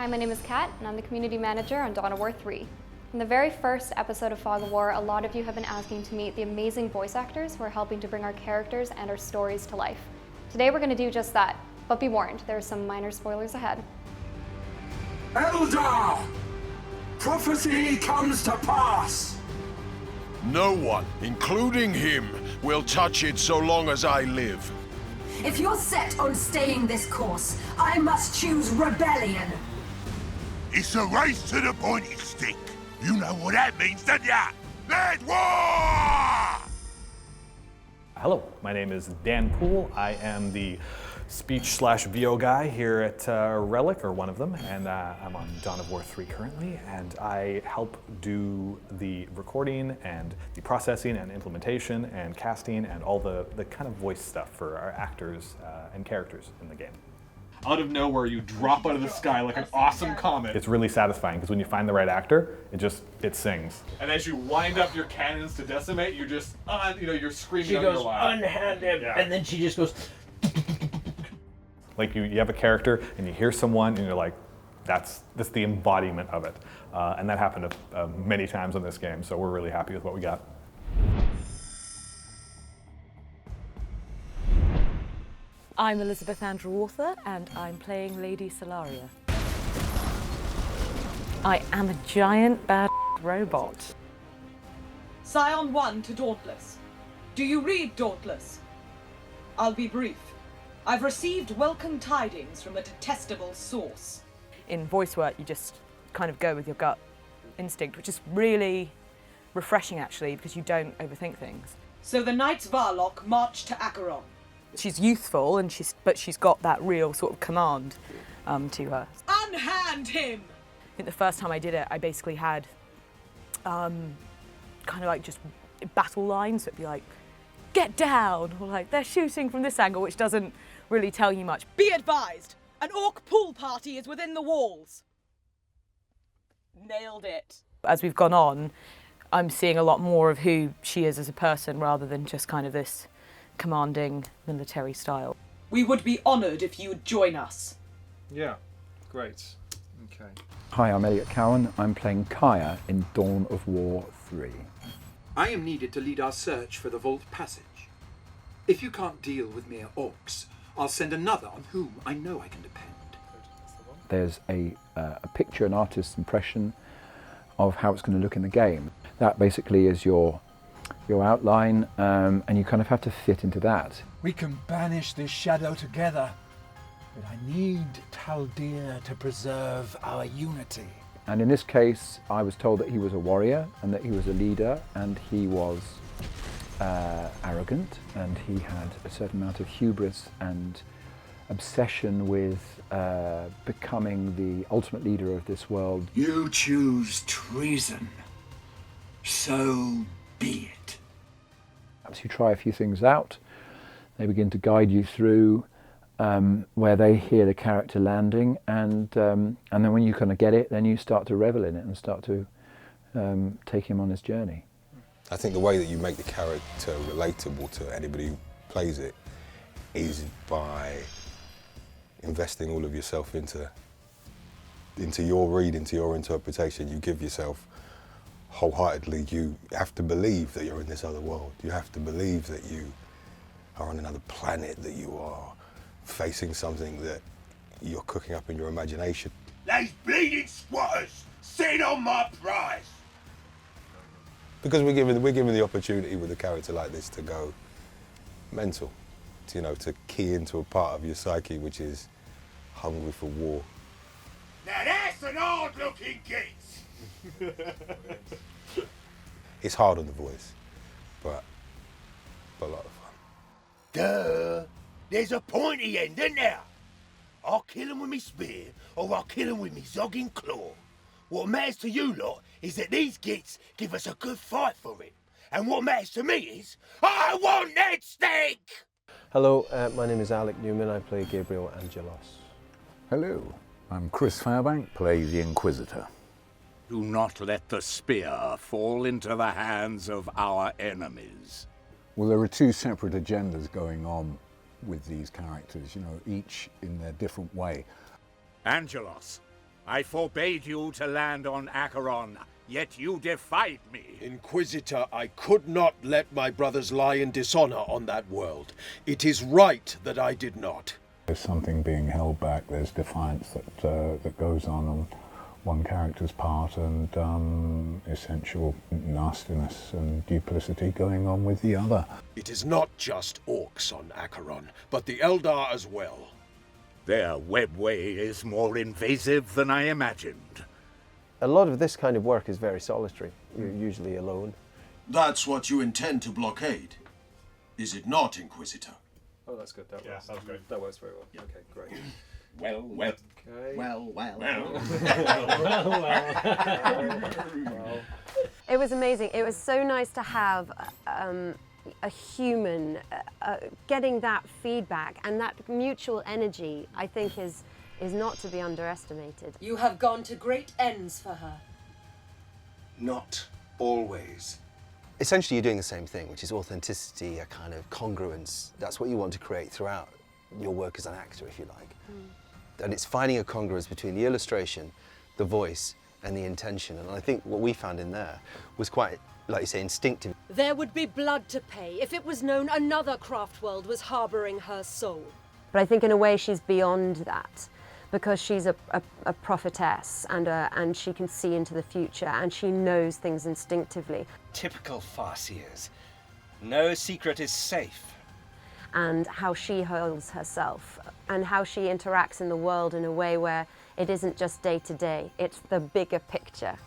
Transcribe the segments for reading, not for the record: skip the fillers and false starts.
Hi, my name is Kat, and I'm the Community Manager on Dawn of War 3. From the very first episode of Fog of War, a lot of you have been asking to meet the amazing voice actors who are helping to bring our characters and our stories to life. Today we're going to do just that, but be warned, there are some minor spoilers ahead. Elder! Prophecy comes to pass! No one, including him, will touch it so long as I live. If you're set on staying this course, I must choose rebellion. It's a race to the pointed stick. You know what that means, don't ya? Let war! Hello, my name is Dan Poole. I am the speech/VO guy here at Relic, or one of them, and I'm on Dawn of War 3 currently, and I help do the recording and the processing and implementation and casting and all the kind of voice stuff for our actors and characters in the game. Out of nowhere, you drop out of the sky like an awesome comet. It's really satisfying because when you find the right actor, it sings. And as you wind up your cannons to decimate, you're just you're screaming. She out goes, your loud. unhand him, and then she just goes. Like you have a character and you hear someone and you're like, that's the embodiment of it. And that happened many times in this game, so we're really happy with what we got. I'm Elizabeth Andrew Author, and I'm playing Lady Solaria. I am a giant bad robot. Scion 1 to Dauntless. Do you read Dauntless? I'll be brief. I've received welcome tidings from a detestable source. In voice work, you just kind of go with your gut instinct, which is really refreshing, actually, because you don't overthink things. So the Knights Varlock march to Acheron. She's youthful, but she's got that real sort of command to her. Unhand him! I think the first time I did it, I basically had kind of like just battle lines. So it'd be like, get down, or like, they're shooting from this angle, which doesn't really tell you much. Be advised, an orc pool party is within the walls. Nailed it. As we've gone on, I'm seeing a lot more of who she is as a person rather than just kind of this commanding military style. We would be honoured if you would join us. Yeah, great. Okay. Hi, I'm Elliot Cowan. I'm playing Kaya in Dawn of War 3. I am needed to lead our search for the Vault Passage. If you can't deal with mere orcs, I'll send another on whom I know I can depend. There's a picture, an artist's impression of how it's going to look in the game. That basically is your outline, and you kind of have to fit into that. We can banish this shadow together, but I need Taldir to preserve our unity. And in this case, I was told that he was a warrior and that he was a leader, and he was arrogant, and he had a certain amount of hubris and obsession with becoming the ultimate leader of this world. You choose treason. So be it. As you try a few things out, they begin to guide you through where they hear the character landing, and then when you kind of get it, then you start to revel in it and start to take him on his journey. I think the way that you make the character relatable to anybody who plays it is by investing all of yourself into your read, into your interpretation. You give yourself wholeheartedly. You have to believe that you're in this other world. You have to believe that you are on another planet, that you are facing something that you're cooking up in your imagination. Those bleeding squatters sit on my prize. Because we're given the opportunity with a character like this to go mental, to key into a part of your psyche which is hungry for war. Now that's an hard-looking git. It's hard on the voice, but a lot of fun. Duh! There's a pointy end, isn't there? I'll kill him with me spear, or I'll kill him with me zogging claw. What matters to you lot is that these gits give us a good fight for it. And what matters to me is, I want that steak! Hello, my name is Alec Newman. I play Gabriel Angelos. Hello, I'm Chris Fairbank, play the Inquisitor. Do not let the spear fall into the hands of our enemies. Well, there are two separate agendas going on with these characters, each in their different way. Angelos, I forbade you to land on Acheron, yet you defied me. Inquisitor, I could not let my brothers lie in dishonor on that world. It is right that I did not. There's something being held back, there's defiance that goes on one character's part, and essential nastiness and duplicity going on with the other. It is not just orcs on Acheron, but the Eldar as well. Their webway is more invasive than I imagined. A lot of this kind of work is very solitary. You're usually alone. That's what you intend to blockade, is it not, Inquisitor? Oh, that's good. That was great. That works very well. Yeah. Okay, great. Well. Okay. Well. It was amazing. It was so nice to have a human getting that feedback, and that mutual energy, I think, is not to be underestimated. You have gone to great ends for her. Not always. Essentially, you're doing the same thing, which is authenticity, a kind of congruence. That's what you want to create throughout your work as an actor, if you like. And it's finding a congruence between the illustration, the voice, and the intention. And I think what we found in there was quite, like you say, instinctive. There would be blood to pay if it was known another craft world was harboring her soul. But I think in a way she's beyond that, because she's a prophetess, and she can see into the future, and she knows things instinctively. Typical Farseers. No secret is safe. And how she holds herself, and how she interacts in the world in a way where it isn't just day to day, it's the bigger picture.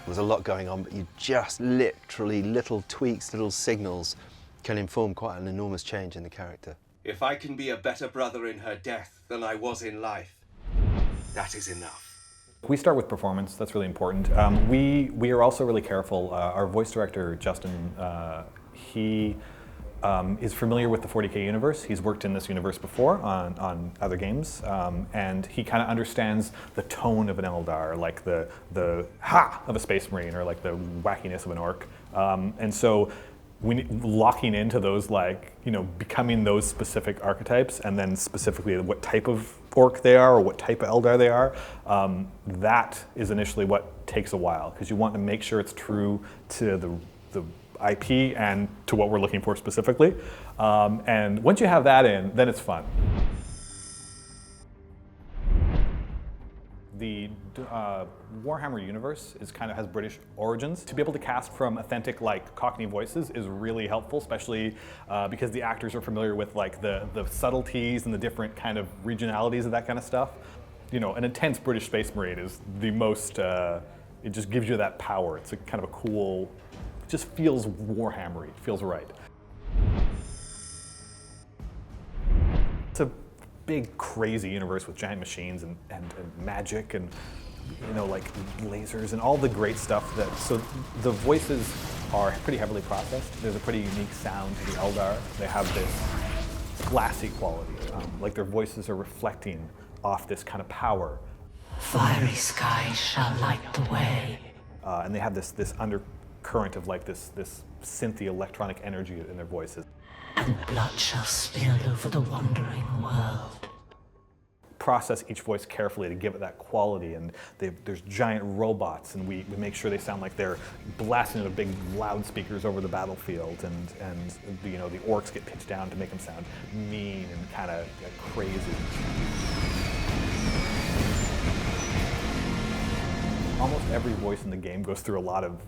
There's a lot going on, but you just literally, little tweaks, little signals can inform quite an enormous change in the character. If I can be a better brother in her death than I was in life, that is enough. We start with performance. That's really important. We are also really careful. Our voice director, Justin, he is familiar with the 40K universe. He's worked in this universe before on other games, and he kind of understands the tone of an Eldar, like the ha of a Space Marine, or like the wackiness of an orc. And so locking into those, like, you know, becoming those specific archetypes, and then specifically what type of orc they are or what type of Eldar they are, that is initially what takes a while, because you want to make sure it's true to the IP and to what we're looking for specifically. And once you have that in, then it's fun. The Warhammer universe has British origins. To be able to cast from authentic, like, Cockney voices is really helpful, especially because the actors are familiar with, like, the subtleties and the different kind of regionalities of that kind of stuff. You know, an intense British Space Marine is the most, it just gives you that power. It's a kind of a cool, it just feels Warhammery, it feels right. It's a big, crazy universe with giant machines and magic and, you know, like lasers and all the great stuff so the voices are pretty heavily processed. There's a pretty unique sound to the Eldar. They have this glassy quality, like their voices are reflecting off this kind of power. Fiery skies shall light the way. And they have this undercurrent of, like, this synthy electronic energy in their voices. And blood shall spill over the wandering world. Process each voice carefully to give it that quality, and there's giant robots, and we make sure they sound like they're blasting into big loudspeakers over the battlefield, and you know, the orcs get pitched down to make them sound mean and kind of crazy. Almost every voice in the game goes through a lot of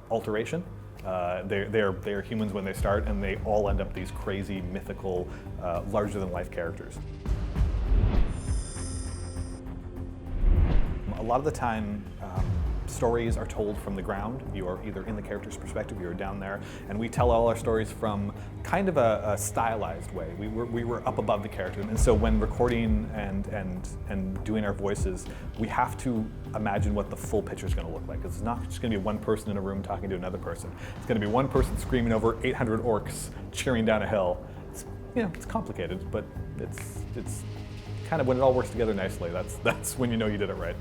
alteration. They're humans when they start, and they all end up these crazy, mythical, larger-than-life characters. A lot of the time, stories are told from the ground. You are either in the character's perspective, you are down there, and we tell all our stories from kind of a stylized way. We were up above the character, and so when recording and doing our voices, we have to imagine what the full picture is going to look like. It's not just going to be one person in a room talking to another person. It's going to be one person screaming over 800 orcs cheering down a hill. It's, you know, it's complicated, but it's kind of when it all works together nicely. That's when you know you did it right.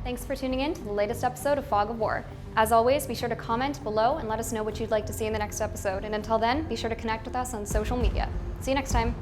Thanks for tuning in to the latest episode of Fog of War. As always, be sure to comment below and let us know what you'd like to see in the next episode. And until then, be sure to connect with us on social media. See you next time.